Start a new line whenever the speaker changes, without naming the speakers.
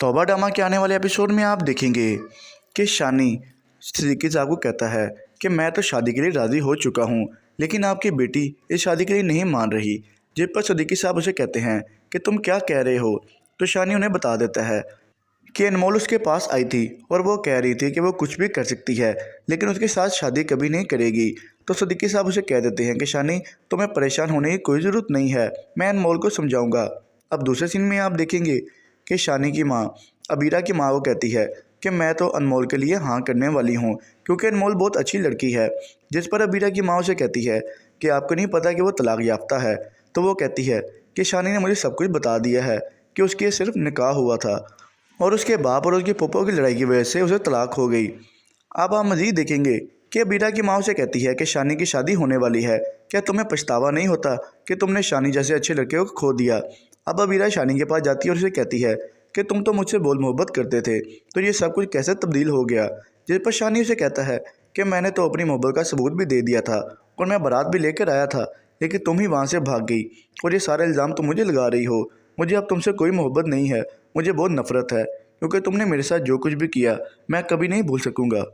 तौबा ड्रामा के आने वाले एपिसोड में आप देखेंगे कि शानी सिद्दीकी साहब को कहता है कि मैं तो शादी के लिए राज़ी हो चुका हूँ, लेकिन आपकी बेटी इस शादी के लिए नहीं मान रही। जिस पर सिद्दीकी साहब उसे कहते हैं कि तुम क्या कह रहे हो। तो शानी उन्हें बता देता है कि अनमोल उसके पास आई थी और वो कह रही थी कि वो कुछ भी कर सकती है, लेकिन उसके साथ शादी कभी नहीं करेगी। तो सिद्दीकी साहब उसे कह देते हैं कि शानी, तुम्हें परेशान होने की कोई ज़रूरत नहीं है, मैं अनमोल को समझाऊंगा। अब दूसरे सीन में आप देखेंगे कि शानी की माँ अबीरा की माँ को कहती है कि मैं तो अनमोल के लिए हाँ करने वाली हूँ, क्योंकि अनमोल बहुत अच्छी लड़की है। जिस पर अबीरा की माँ उसे कहती है कि आपको नहीं पता कि वो तलाक याफ्ता है। तो वो कहती है कि शानी ने मुझे सब कुछ बता दिया है कि उसके सिर्फ निकाह हुआ था और उसके बाप और उसके पप्पो की लड़ाई की वजह से उसे तलाक हो गई। अब आप मज़ीद देखेंगे कि अबीरा की माँ उसे कहती है कि शानी की शादी होने वाली है, क्या तुम्हें पछतावा नहीं होता कि तुमने शानी जैसे अच्छे लड़के को खो दिया। अब अबीरा शानी के पास जाती है और उसे कहती है कि तुम तो मुझसे बहुत मोहब्बत करते थे, तो ये सब कुछ कैसे तब्दील हो गया। जिस पर शानी उसे कहता है कि मैंने तो अपनी मोहब्बत का सबूत भी दे दिया था और मैं बारात भी लेकर आया था, लेकिन तुम ही वहाँ से भाग गई और ये सारा इल्ज़ाम तुम मुझे लगा रही हो। मुझे अब तुमसे कोई मोहब्बत नहीं है, मुझे बहुत नफरत है, क्योंकि तुमने मेरे साथ जो कुछ भी किया मैं कभी नहीं भूल सकूँगा।